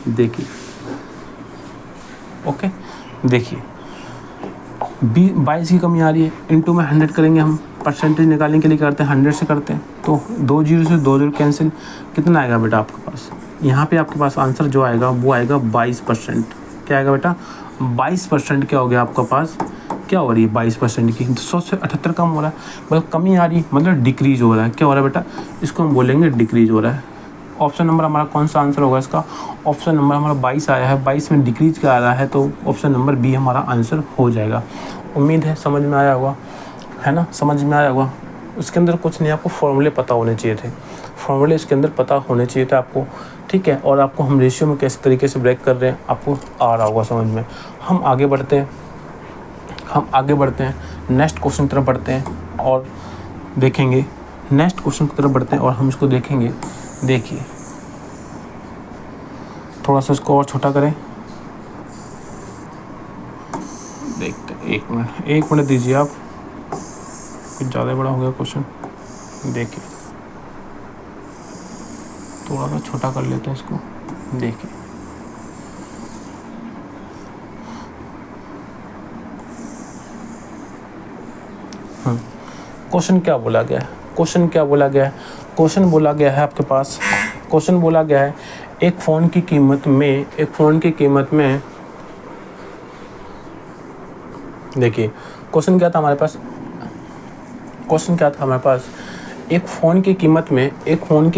देखिए ओके, देखिए 22 की कमी आ रही है, इनटू में 100 करेंगे हम, परसेंटेज निकालने के लिए करते हैं 100 से करते हैं, तो 2 जीरो से 2 जीरो कैंसिल, कितना आएगा बेटा आपके पास, यहाँ पे आपके पास आंसर जो आएगा वो आएगा 22%। क्या आएगा बेटा 22% क्या हो गया आपका पास, क्या हो रही है 22% की, 100 से 78 कम हो रहा है, मतलब कमी आ रही है, मतलब डिक्रीज हो रहा है, क्या हो रहा है बेटा, इसको हम बोलेंगे डिक्रीज हो रहा है। ऑप्शन नंबर हमारा कौन सा आंसर होगा इसका, ऑप्शन नंबर हमारा 22 आया है, 22 में डिक्रीज क्या आ रहा है, तो ऑप्शन नंबर बी हमारा आंसर हो जाएगा। उम्मीद है समझ में आया होगा, है ना, समझ में आया होगा। उसके अंदर कुछ नहीं, आपको फॉर्मूले पता होने चाहिए थे, फॉर्मूले इसके अंदर पता होने चाहिए थे आपको, ठीक है। और आपको हम रेशियो में किस तरीके से ब्रेक कर रहे हैं आपको आ रहा होगा समझ में। हम आगे बढ़ते हैं, नेक्स्ट क्वेश्चन की तरफ बढ़ते हैं और देखेंगे, नेक्स्ट क्वेश्चन की तरफ बढ़ते हैं और हम इसको देखेंगे। देखिए थोड़ा सा इसको और छोटा करें, देखते हैं, एक मिनट दीजिए आप, कुछ ज़्यादा बड़ा हो गया क्वेश्चन, देखिए थोड़ा सा छोटा कर लेते हैं इसको, देखिए क्वेश्चन क्या बोला गया है, क्वेश्चन बोला गया है आपके पास, क्वेश्चन बोला गया है एक फ़ोन की कीमत में देखिए क्वेश्चन क्या था हमारे पास, एक फ़ोन की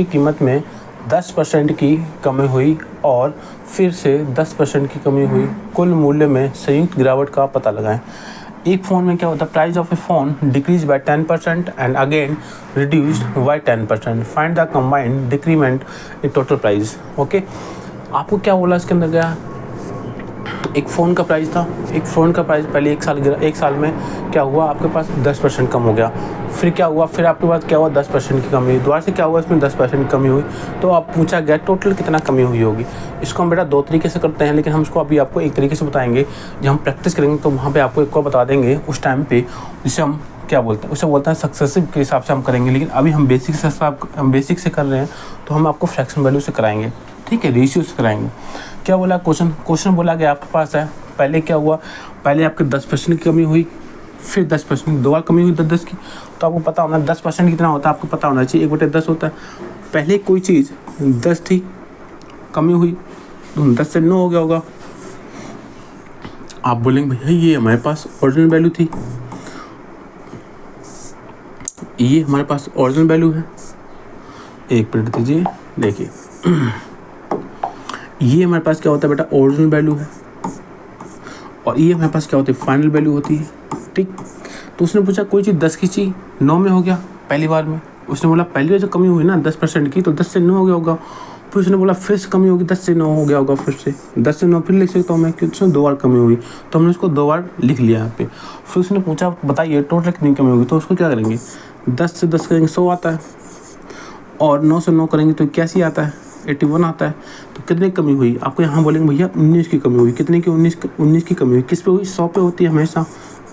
कीमत में 10% की कमी हुई और फिर से 10% की कमी हुई, कुल मूल्य में संयुक्त गिरावट का पता लगाएं। एक फ़ोन में क्या होता है, price of A phone decrease by 10% and again reduced by 10%, find the combined decrement in total price. Okay, आपको क्या बोला इसके अंदर गया, एक फ़ोन का प्राइस था, पहले एक साल में क्या हुआ आपके पास 10% कम हो गया, फिर क्या हुआ, फिर आपके पास क्या हुआ 10% की कमी हुई, दोबारा से क्या हुआ इसमें 10% की कमी हुई, तो आप पूछा गया टोटल कितना कमी हुई होगी। इसको हम बेटा 2 तरीके से करते हैं, लेकिन हम इसको अभी आपको एक तरीके से बताएंगे, जब हम प्रैक्टिस करेंगे तो वहाँ पर आपको एक और बता देंगे उस टाइम पर, जिसे हम क्या बोलते हैं, उसे बोलते हैं सक्सेसिव के हिसाब से हम करेंगे। लेकिन अभी हम बेसिक से कर रहे हैं तो हम आपको फ्रैक्शन वैल्यू से कराएंगे, ठीक है, रेशियो से कराएंगे। क्या बोला क्वेश्चन बोला गया आपके पास है, पहले क्या हुआ, पहले आपके 10% की कमी हुई, फिर 10% दो बार कमी हुई 10 की, तो आपको पता होना 10% कितना होता है, आपको पता होना चाहिए 1/10 होता है। पहले कोई चीज़ 10 थी, कमी हुई तो 10 से 9 हो गया होगा। आप बोलेंगे भैया ये हमारे पास ओरिजिनल वैल्यू थी, ये हमारे पास ओरिजिनल वैल्यू है, एक मिनट दीजिए, देखिए ये हमारे पास क्या होता है बेटा ओरिजिनल वैल्यू है, और ये हमारे पास क्या होती है फाइनल वैल्यू होती है, ठीक। तो उसने पूछा कोई चीज़ 10 की चीज़ 9 में हो गया पहली बार में, उसने बोला पहली बार जो कमी हुई ना 10% की तो 10 से 9 हो गया होगा, फिर उसने बोला फिर से कमी होगी 10 से 9 हो गया होगा, फिर से 10 से 9 फिर लिख सकता हूँ मैं, क्योंकि उसने 2 बार कमी हुई तो हमने उसको 2 बार लिख लिया यहाँ पे। फिर उसने पूछा बताइए टोटल कितनी कमी होगी, तो उसको क्या करेंगे 10 से 10 करेंगे 100 आता है, और 9 से 9 करेंगे तो 81 आता है, 81 आता है, तो कितनी कमी हुई, आपको यहाँ बोलेंगे भैया 19 की कमी हुई, कितने की 19 की कमी हुई, किस पे हुई 100 पे होती है हमेशा,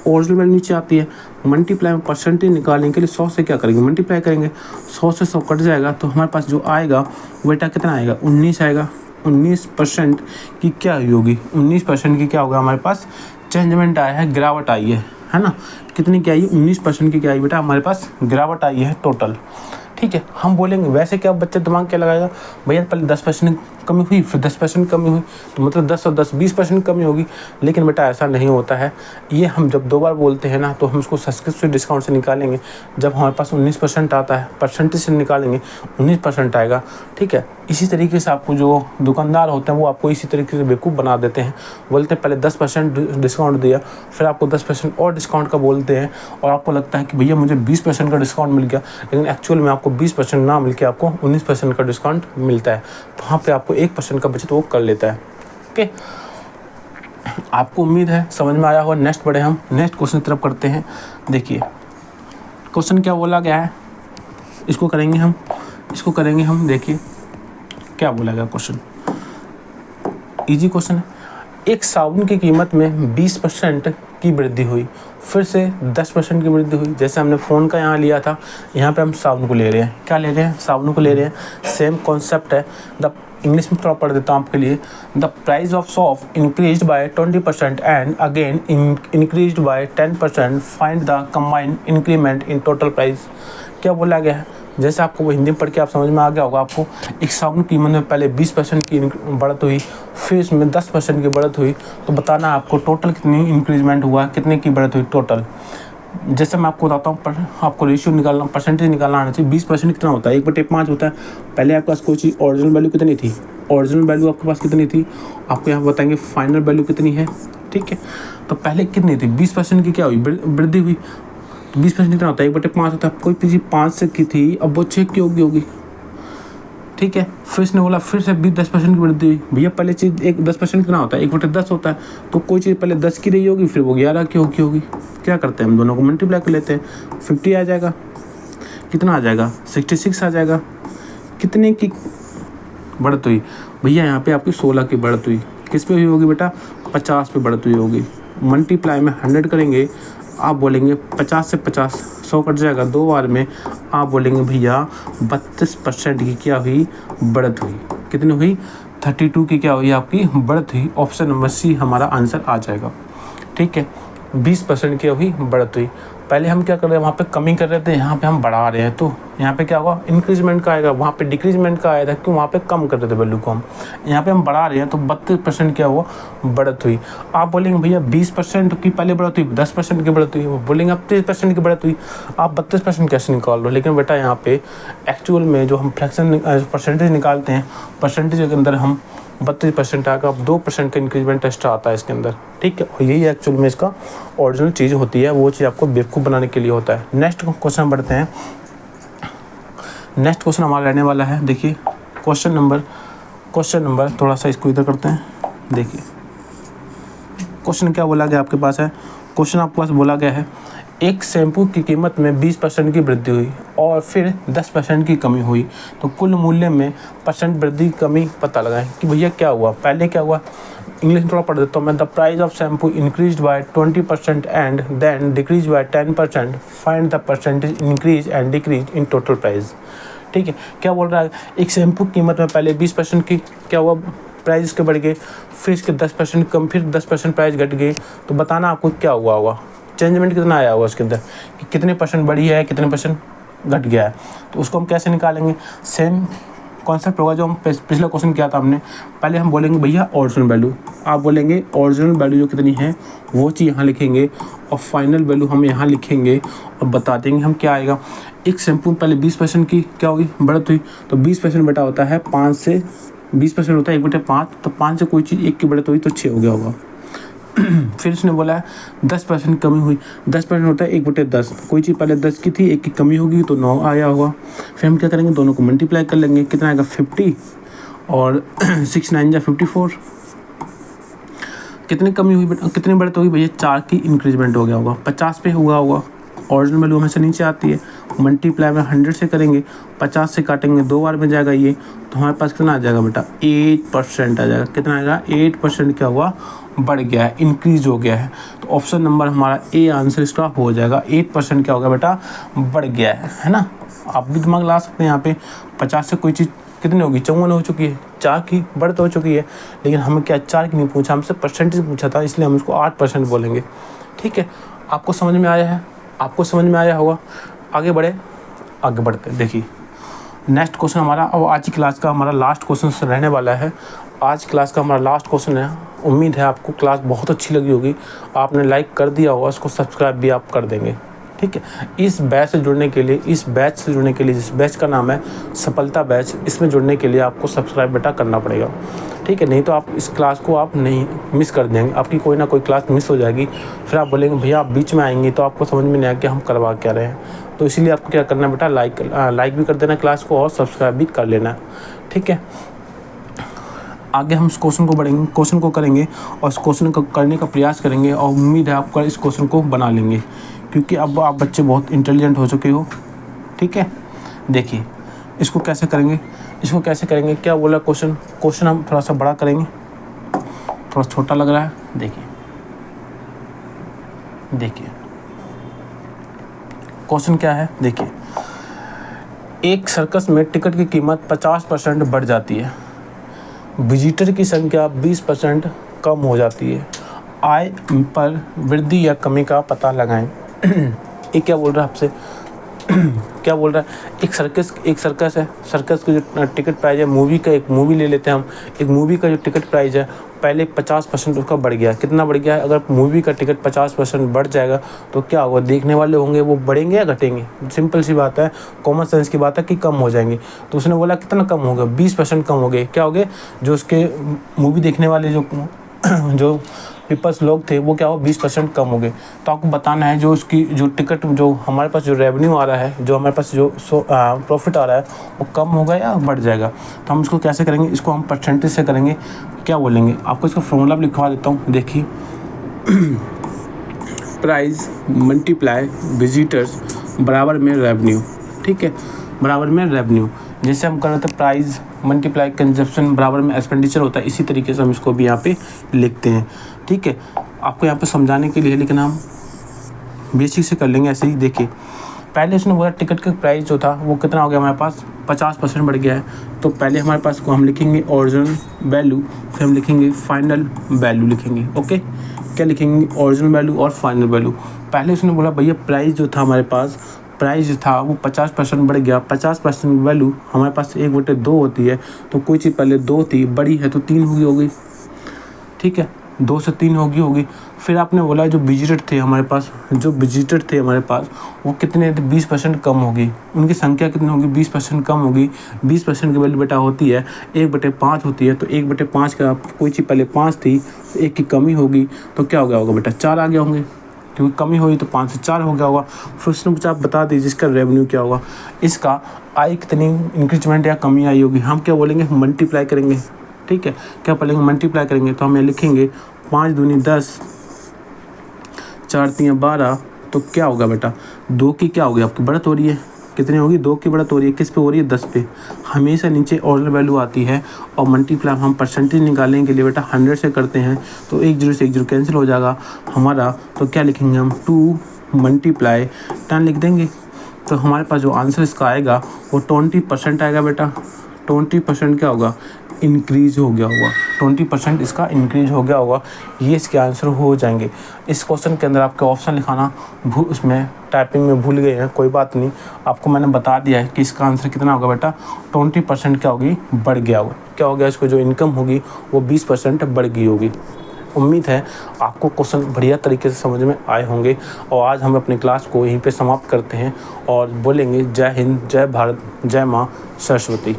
ओरिजिनल वैल्यू नीचे आती है, मल्टीप्लाई में परसेंटेज निकालने के लिए 100 से क्या करेंगे मल्टीप्लाई करेंगे, 100 से 100 कट जाएगा तो हमारे पास जो आएगा बेटा कितना आएगा 19 आएगा। 19% की क्या हुई होगी, 19% की क्या होगा हमारे पास चेंजमेंट आया है, गिरावट आई है ना, कितनी क्या आई 19% की क्या आई बेटा हमारे पास गिरावट आई है टोटल, ठीक है। हम बोलेंगे वैसे क्या बच्चे दिमाग क्या लगाएगा भैया पहले 10% कमी हुई फिर 10% कमी हुई तो मतलब 10 और 10 20% कमी होगी, लेकिन बेटा ऐसा नहीं होता है। ये हम जब 2 बार बोलते हैं ना तो हम उसको सब्सक्रिप्शन डिस्काउंट से निकालेंगे, जब हमारे पास 19% आता है परसेंटेज से निकालेंगे 19% आएगा, ठीक है। इसी तरीके से आपको जो दुकानदार होते हैं वो आपको इसी तरीके से बेवकूफ़ बना देते हैं, बोलते हैं पहले 10% डिस्काउंट दिया फिर आपको 10% और डिस्काउंट का बोलते हैं, और आपको लगता है कि भैया मुझे 20% का डिस्काउंट मिल गया, लेकिन एक्चुअल में आपको 20% ना मिल के आपको 19% का डिस्काउंट मिलता है, वहाँ पे आपको 1% का बचत वो कर लेता है, ओके। आपको उम्मीद है समझ में आया होगा। नेक्स्ट बढ़े हम नेक्स्ट क्वेश्चन की तरफ करते हैं। देखिए क्वेश्चन क्या बोला गया है, इसको करेंगे हम देखिए क्या बोला गया क्वेश्चन, इजी क्वेश्चन है। एक साबुन की कीमत में 20% की वृद्धि हुई, फिर से 10% की वृद्धि हुई। जैसे हमने फ़ोन का यहाँ लिया था, यहाँ पे हम साबुन को ले रहे हैं। क्या ले रहे हैं, साबुन को ले रहे हैं। सेम कॉन्सेप्ट है। द इंग्लिश में थोड़ा पढ़ देता हूँ आपके लिए। The price of shop increase by 20% and again increase by 10%, find the combined increment in total price. क्या बोला गया है, जैसे आपको वो हिंदी में पढ़ के आप समझ में आ गया होगा आपको। एक साबुन की कीमत में पहले 20% की बढ़त हुई, फिर इसमें 10% की बढ़त हुई, तो बताना आपको टोटल कितनी इंक्रीजमेंट हुआ, कितने की बढ़त हुई टोटल। जैसे मैं आपको बताता हूँ, पर आपको रेशियो निकालना, परसेंटेज निकालना आना चाहिए। 20% कितना होता है, 1/5 होता है। पहले आपके पास कोई चीज़ ओरिजिनल वैल्यू कितनी थी, ओरिजिनल वैल्यू आपके पास कितनी थी, आपको यहाँ बताएंगे फाइनल वैल्यू कितनी है। ठीक है, तो पहले कितनी थी, 20% की क्या हुई, वृद्धि हुई। 20% कितना होता है, 1/5 होता है। कोई चीज़ 5 से की थी, अब वो 6 की होगी। ठीक है, फिर इसने बोला फिर से भी 10% की वृद्धि हुई। भैया पहले चीज़ 10% कितना होता है, 1/10 होता है। तो कोई चीज़ पहले 10 की रही होगी, फिर वो 11 की होगी। क्या करते हैं, हम दोनों को मल्टीप्लाई कर लेते हैं। 50 आ जाएगा, कितना आ जाएगा, 66 आ जाएगा। कितने की बढ़त हुई भैया, यहाँ पे आपकी 16 की बढ़त हुई। किस पे हुई होगी बेटा, 50 पे बढ़त हुई होगी। मल्टीप्लाई में 100 करेंगे, आप बोलेंगे 50 से 50, 100 कट जाएगा 2 बार में। आप बोलेंगे भैया 32% की क्या हुई, बढ़त हुई। कितनी हुई, 32 की क्या हुई, आपकी बढ़त हुई। ऑप्शन नंबर सी हमारा आंसर आ जाएगा। ठीक है, 20% की हुई बढ़त हुई। पहले हम क्या कर रहे हैं, वहाँ पे कमी कर रहे थे, यहाँ पे हम बढ़ा रहे हैं। तो यहाँ पे क्या होगा, इंक्रीजमेंट का आएगा, वहाँ पे डिक्रीजमेंट का आया था, क्यों, वहाँ पे कम कर रहे थे वैल्यू को हम, यहाँ पे हम बढ़ा रहे हैं। तो 32% क्या हुआ, बढ़त हुई। आप बोलेंगे भैया 20% की पहले बढ़त हुई, 10% की बढ़त हुई, वो बोलेंगे अब 30% की बढ़त हुई। आप 32% कैसे निकाल रहे हो, लेकिन बेटा यहाँ पे एक्चुअल में जो हम फ्रैक्शन परसेंटेज निकालते हैं, परसेंटेज के अंदर हम 32% आएगा। अब 2% का इंक्रीजमेंट एक्स्ट्रा आता है इसके अंदर। ठीक है, और यही एक्चुअल में इसका ओरिजिनल चीज़ होती है, वो चीज़ आपको बेवकूफ़ बनाने के लिए होता है। नेक्स्ट क्वेश्चन बढ़ते हैं। नेक्स्ट क्वेश्चन हमारा रहने वाला है, देखिए क्वेश्चन नंबर थोड़ा सा इसको इधर करते हैं। देखिए क्वेश्चन क्या बोला गया आपके पास है, क्वेश्चन आपके पास बोला गया है एक शैम्पू की कीमत में 20% की वृद्धि हुई और फिर 10% की कमी हुई, तो कुल मूल्य में परसेंट वृद्धि कमी पता लगाएं कि भैया क्या हुआ। पहले क्या हुआ, इंग्लिश में थोड़ा पढ़ देता हूँ मैं। The price of shampoo increase by 20% and then decrease by 10%, find the percentage increase and decrease in total price. ठीक है, क्या बोल रहा है, एक शैम्पू की कीमत में पहले 20% की क्या हुआ, प्राइस इसके बढ़ गए, फिर इसके 10% कम, फिर 10% प्राइस घट गए। तो बताना आपको क्या हुआ होगा, चेंजमेंट कितना आया हुआ उसके अंदर, कि कितने परसेंट बढ़ी है, कितने परसेंट घट गया है। तो उसको हम कैसे निकालेंगे, सेम कॉन्सेप्ट होगा जो हम पिछला क्वेश्चन किया था हमने। पहले हम बोलेंगे भैया ओरिजिनल वैल्यू, आप बोलेंगे ओरिजिनल वैल्यू जो कितनी है वो चीज़ यहाँ लिखेंगे, और फाइनल वैल्यू हम यहाँ लिखेंगे और बता देंगे हम क्या आएगा। एक शैम्पू पहले 20% की क्या होगी, बढ़त हुई, तो 20% बेटा होता है 5 से 20% होता है 1/5, तो 5 से कोई चीज़ 1 की बढ़त हुई तो 6 हो गया होगा। फिर उसने बोला है 10% कमी हुई, 10% होता है 1/10, कोई चीज़ पहले 10 की थी, 1 की कमी होगी तो 9 आया होगा। फिर हम क्या करेंगे, दोनों को मल्टीप्लाई कर लेंगे, कितना आएगा 50 और 6 9 जा 54। कितनी कमी हुई, कितनी बढ़त होगी भैया, 4 की इंक्रीजमेंट हो गया होगा, 50 पे हुआ होगा। ओरिजिनल वैल्यू हमेशा नीचे आती है, मल्टीप्लाई में 100 से करेंगे, 50 से काटेंगे, 2 बार में जाएगा ये, तो हमारे पास कितना आ जाएगा बेटा, 8% आ जाएगा। कितना आएगा, 8% क्या हुआ, बढ़ गया है, इंक्रीज हो गया है। तो ऑप्शन नंबर हमारा ए आंसर इसका हो जाएगा। 8% क्या होगा बेटा, बढ़ गया है ना। आप भी दिमाग ला सकते हैं यहाँ पे। 50 से कोई चीज़ कितनी होगी, 54 हो चुकी है, 4 की बढ़त हो चुकी है। लेकिन हमें क्या 4 की नहीं पूछा, हमसे परसेंटेज पूछा था, इसलिए हम इसको 8% बोलेंगे। ठीक है, आपको समझ में आया है, आपको समझ में आया होगा। आगे बढ़ते देखिए नेक्स्ट क्वेश्चन हमारा, अब आज की क्लास का हमारा लास्ट क्वेश्चन रहने वाला है। आज क्लास का हमारा लास्ट क्वेश्चन है। उम्मीद है आपको क्लास बहुत अच्छी लगी होगी, आपने लाइक कर दिया होगा, उसको सब्सक्राइब भी आप कर देंगे। ठीक है, इस बैच से जुड़ने के लिए, जिस बैच का नाम है सफलता बैच, इसमें जुड़ने के लिए आपको सब्सक्राइब बेटा करना पड़ेगा। ठीक है, नहीं तो आप इस क्लास को आप नहीं मिस कर देंगे, आपकी कोई ना कोई क्लास मिस हो जाएगी। फिर आप बोलेंगे भैया आप बीच में आएंगे तो आपको समझ में नहीं आया कि हम करवा क्या रहे हैं। तो इसीलिए आपको क्या करना है बेटा, लाइक भी कर देना क्लास को और सब्सक्राइब भी कर लेना। ठीक है, आगे हम इस क्वेश्चन को करेंगे और इस क्वेश्चन को करने का प्रयास करेंगे, और उम्मीद है आपका इस क्वेश्चन को बना लेंगे, क्योंकि अब आप बच्चे बहुत इंटेलिजेंट हो चुके हो। ठीक है, देखिए इसको कैसे करेंगे, इसको कैसे करेंगे, क्या बोला क्वेश्चन हम थोड़ा सा बड़ा करेंगे, थोड़ा छोटा लग रहा है। देखिए क्वेश्चन क्या है, देखिए एक सर्कस में टिकट की कीमत 50% बढ़ जाती है, विजिटर की संख्या 20% कम हो जाती है, आय पर वृद्धि या कमी का पता लगाएं। ये क्या बोल रहा है आपसे क्या बोल रहा है, एक सर्कस है, सर्कस की जो टिकट प्राइस है, मूवी का, एक मूवी ले लेते हैं हम, एक मूवी का जो टिकट प्राइस है पहले 50% उसका बढ़ गया, कितना बढ़ गया है, अगर मूवी का टिकट 50% बढ़ जाएगा तो क्या होगा, देखने वाले होंगे वो बढ़ेंगे या घटेंगे, सिंपल सी बात है, कॉमन सेंस की बात है कि कम हो जाएंगे। तो उसने बोला कितना कम होगा, 20% कम हो गए, क्या हो गए, जो उसके मूवी देखने वाले जो पीपल्स लोग थे वो क्या हो 20% कम हो गए। तो आपको बताना है जो उसकी जो टिकट, जो हमारे पास जो रेवेन्यू आ रहा है, जो हमारे पास जो प्रॉफिट आ रहा है वो कम होगा या बढ़ जाएगा। तो हम इसको कैसे करेंगे, इसको हम परसेंटेज से करेंगे, क्या बोलेंगे, आपको इसका फॉर्मूला भी लिखवा देता हूँ। देखिए प्राइस मल्टीप्लाई विजिटर्स बराबर में रेवेन्यू, ठीक है, बराबर में रेवेन्यू। जैसे हम कर रहे थे प्राइस मल्टीप्लाई कंजप्शन बराबर में एक्सपेंडिचर होता है, इसी तरीके से हम इसको भी यहाँ पे लिखते हैं, ठीक है। आपको यहाँ पे समझाने के लिए, लेकिन हम बेसिक से कर लेंगे ऐसे ही। देखिए पहले उसने बोला टिकट का प्राइस जो था वो कितना हो गया हमारे पास, 50% बढ़ गया है। तो पहले हमारे पास को हम लिखेंगे ओरिजिनल वैल्यू, फिर हम लिखेंगे फाइनल वैल्यू लिखेंगे, ओके। क्या लिखेंगे, ओरिजिनल वैल्यू और फाइनल वैल्यू। पहले उसने बोला भैया प्राइस जो था हमारे पास, प्राइस जो था वो 50% बढ़ गया, 50% वैल्यू हमारे पास 1/2 होती है, तो कोई चीज़ पहले 2 थी, बड़ी है तो 3 होगी, ठीक है, 2 से 3 होगी। फिर आपने बोला जो विजिटर थे हमारे पास, वो कितने थे, 20% कम होगी, उनकी संख्या कितनी होगी, 20% कम होगी। 20% की वैल्यू बेटा होती है 1/5 होती है, तो 1/5 का कोई चीज़ पहले 5 थी, तो 1 की कमी होगी, तो क्या हो गया होगा बेटा, 4 आ गया होंगे, क्योंकि कमी हुई तो 5 से 4 हो गया होगा। फिर उसने पूछा आप बता दीजिए इसका रेवेन्यू क्या होगा, इसका आय कितनी इंक्रीजमेंट या कमी आई होगी। हम क्या बोलेंगे, मल्टीप्लाई करेंगे, ठीक है, क्या पढ़ेंगे, मल्टीप्लाई करेंगे। तो हम यहाँ लिखेंगे 5 दूनी 10, 4 तियाँ 12, तो क्या होगा बेटा, 2 की क्या होगी आपकी बढ़त हो रही है, कितनी होगी, 2 की बढ़त हो रही है, किस पे हो रही है, 10 पे। हमेशा नीचे ओरिजिनल वैल्यू आती है, और मल्टीप्लाई हम परसेंटेज निकालने के लिए बेटा 100 से करते हैं, तो 1 0 से 1 0 कैंसिल हो जाएगा हमारा। तो क्या लिखेंगे हम, 2 मल्टीप्लाई 10 लिख देंगे। तो हमारे पास जो आंसर इसका आएगा वो 20% आएगा बेटा। 20% क्या होगा, इंक्रीज हो गया होगा, 20% इसका इंक्रीज हो गया होगा, ये इसके आंसर हो जाएंगे। इस क्वेश्चन के अंदर आपके ऑप्शन लिखाना उसमें टाइपिंग में भूल गए हैं, कोई बात नहीं, आपको मैंने बता दिया है कि इसका आंसर कितना होगा बेटा, 20% क्या होगी, बढ़ गया होगा। क्या हो गया, इसको जो इनकम होगी वो 20% बढ़ गई होगी। उम्मीद है आपको क्वेश्चन बढ़िया तरीके से समझ में आए होंगे, और आज हम अपनी क्लास को यहीं पे समाप्त करते हैं और बोलेंगे जय हिंद, जय भारत, जय माँ सरस्वती।